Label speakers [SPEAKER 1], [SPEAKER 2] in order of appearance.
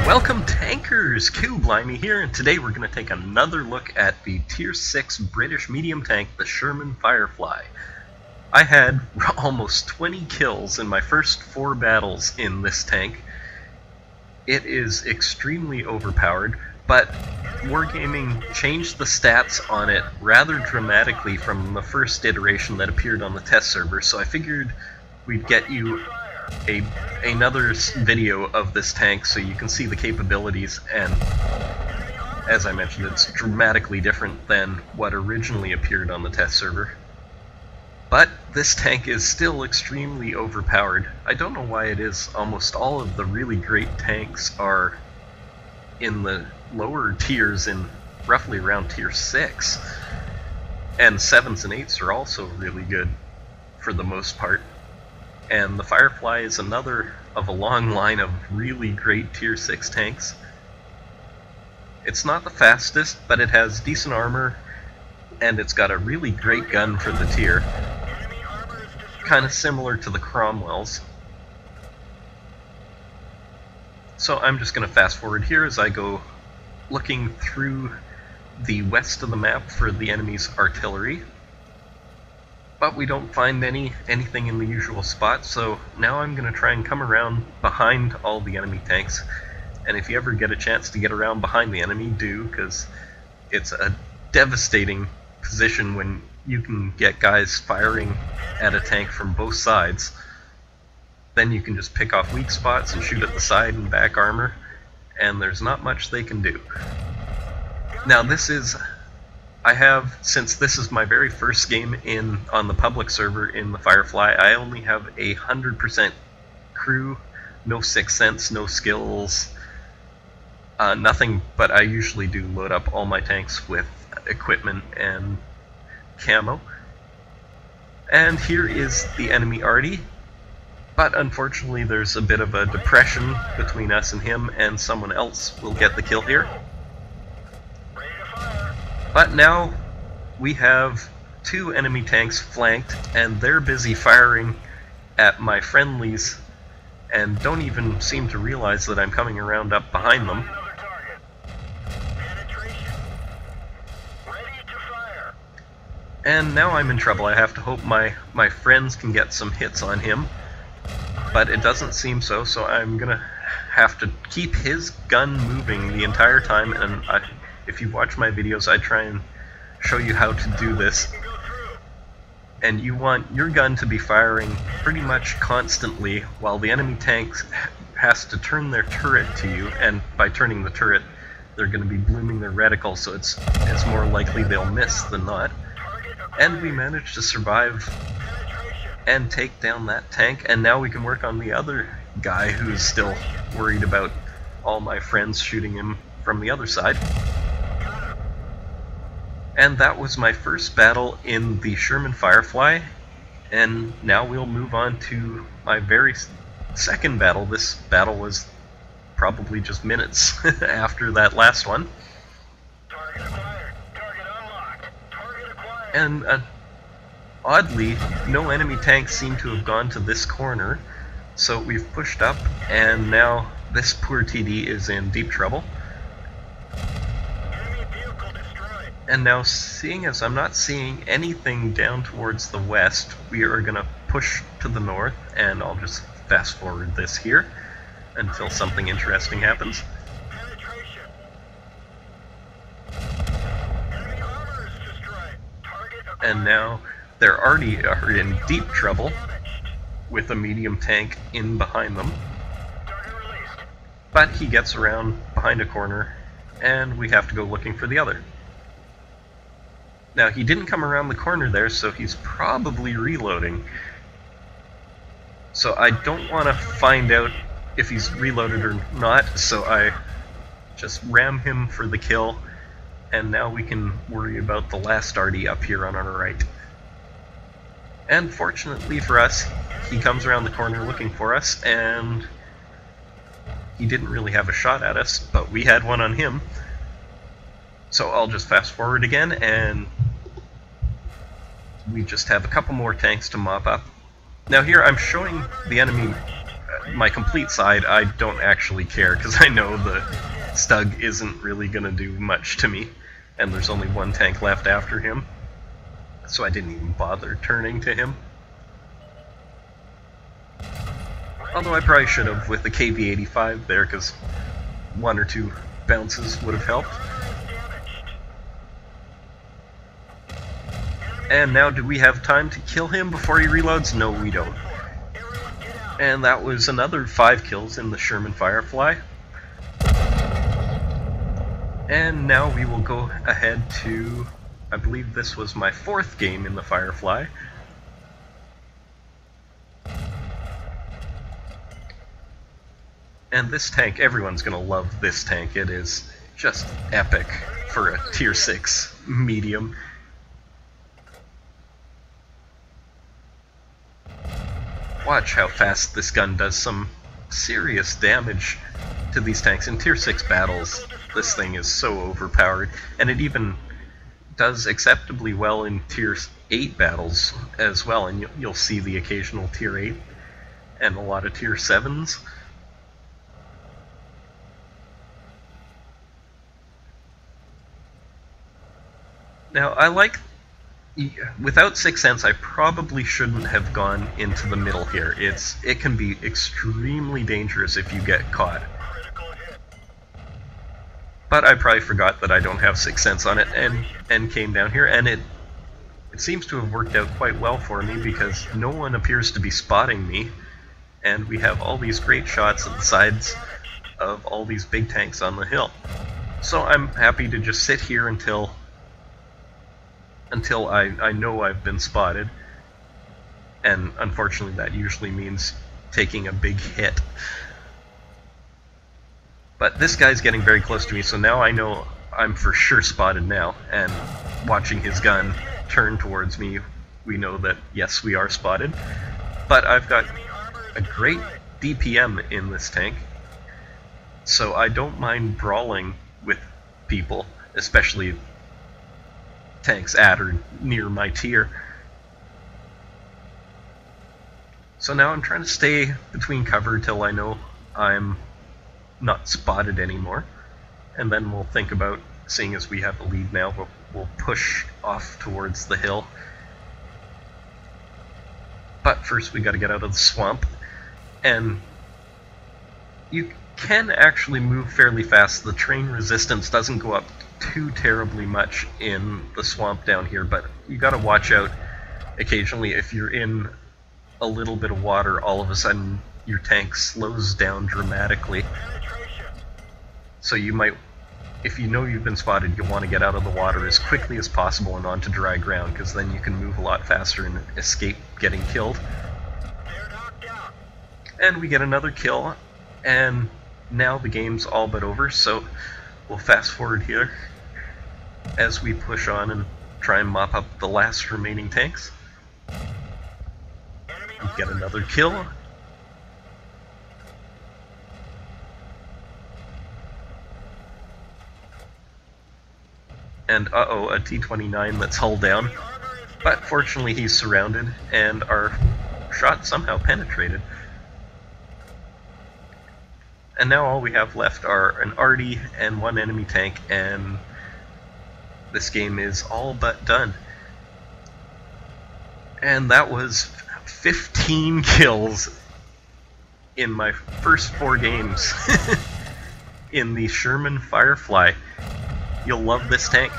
[SPEAKER 1] Welcome tankers, cooBLIMEY here, and today we're going to take another look at the Tier 6 British medium tank, the Sherman Firefly. I had almost 20 kills in my first 4 battles in this tank. It is extremely overpowered, but Wargaming changed the stats on it rather dramatically from the first iteration that appeared on the test server, so I figured we'd get you another video of this tank so you can see the capabilities, and as I mentioned, it's dramatically different than what originally appeared on the test server. But this tank is still extremely overpowered. I don't know why it is. Almost all of the really great tanks are in the lower tiers, in roughly around tier 6. And 7s and 8s are also really good for the most part. And the Firefly is another of a long line of really great tier 6 tanks. It's not the fastest, but it has decent armor, and it's got a really great gun for the tier. Kind of similar to the Cromwells. So I'm just going to fast forward here as I go looking through the west of the map for the enemy's artillery. But we don't find anything in the usual spot, so now I'm going to try and come around behind all the enemy tanks. And if you ever get a chance to get around behind the enemy, do, because it's a devastating position when you can get guys firing at a tank from both sides. Then you can just pick off weak spots and shoot at the side and back armor, and there's not much they can do. Now since this is my very first game on the public server in the Firefly, I only have 100% crew, no sixth sense, no skills, nothing, but I usually do load up all my tanks with equipment and camo. And here is the enemy arty, but unfortunately there's a bit of a depression between us and him, and someone else will get the kill here. But now we have 2 enemy tanks flanked, and they're busy firing at my friendlies and don't even seem to realize that I'm coming around up behind them. And now I'm in trouble. I have to hope my friends can get some hits on him, but it doesn't seem so, so I'm gonna have to keep his gun moving the entire time, and if you watch my videos, I try and show you how to do this. And you want your gun to be firing pretty much constantly while the enemy tank has to turn their turret to you, and by turning the turret, they're going to be blooming their reticle, so it's more likely they'll miss than not. And we managed to survive and take down that tank, and now we can work on the other guy who's still worried about all my friends shooting him from the other side. And that was my first battle in the Sherman Firefly, and now we'll move on to my very second battle. This battle was probably just minutes after that last one. Target acquired. Target unlocked. Target acquired. And oddly, no enemy tanks seem to have gone to this corner, so we've pushed up, and now this poor TD is in deep trouble. And now, seeing as I'm not seeing anything down towards the west, we are going to push to the north, and I'll just fast forward this here until something interesting happens. And now they're already in deep trouble with a medium tank in behind them. But he gets around behind a corner, and we have to go looking for the other. Now, he didn't come around the corner there, so he's probably reloading. So I don't want to find out if he's reloaded or not, so I just ram him for the kill, and now we can worry about the last arty up here on our right. And fortunately for us, he comes around the corner looking for us, and he didn't really have a shot at us, but we had one on him. So I'll just fast forward again, and we just have a couple more tanks to mop up. Now here I'm showing the enemy my complete side, I don't actually care, because I know the Stug isn't really going to do much to me, and there's only one tank left after him, so I didn't even bother turning to him. Although I probably should have with the KV-85 there, because one or two bounces would have helped. And now, do we have time to kill him before he reloads? No, we don't. And that was another 5 kills in the Sherman Firefly. And now we will go ahead to, I believe this was my 4th game in the Firefly. And this tank, everyone's gonna love this tank. It is just epic for a tier 6 medium. Watch how fast this gun does some serious damage to these tanks. In tier 6 battles, this thing is so overpowered, and it even does acceptably well in tier 8 battles as well, and you'll see the occasional tier 8 and a lot of tier 7s. Now, I like... Without 6 Sense, I probably shouldn't have gone into the middle here. It can be extremely dangerous if you get caught. But I probably forgot that I don't have 6 Sense on it and came down here, and it seems to have worked out quite well for me because no one appears to be spotting me, and we have all these great shots at the sides of all these big tanks on the hill. So I'm happy to just sit here until I know I've been spotted, and unfortunately that usually means taking a big hit. But this guy's getting very close to me, so now I know I'm for sure spotted now, and watching his gun turn towards me, we know that yes, we are spotted. But I've got a great DPM in this tank, so I don't mind brawling with people, especially tanks at or near my tier. So now I'm trying to stay between cover till I know I'm not spotted anymore, and then we'll think about, seeing as we have the lead now, we'll push off towards the hill. But first we got to get out of the swamp, and you can actually move fairly fast. The terrain resistance doesn't go up too terribly much in the swamp down here, but you gotta watch out occasionally. If you're in a little bit of water, all of a sudden your tank slows down dramatically. So you might, if you know you've been spotted, you'll want to get out of the water as quickly as possible and onto dry ground, because then you can move a lot faster and escape getting killed. And we get another kill, and now the game's all but over, so we'll fast forward here as we push on and try and mop up the last remaining tanks. We get another kill. And uh-oh, a T-29 that's hull down. But fortunately he's surrounded, and our shot somehow penetrated. And now all we have left are an arty and one enemy tank, and this game is all but done. And that was 15 kills in my first 4 games in the Sherman Firefly. You'll love this tank.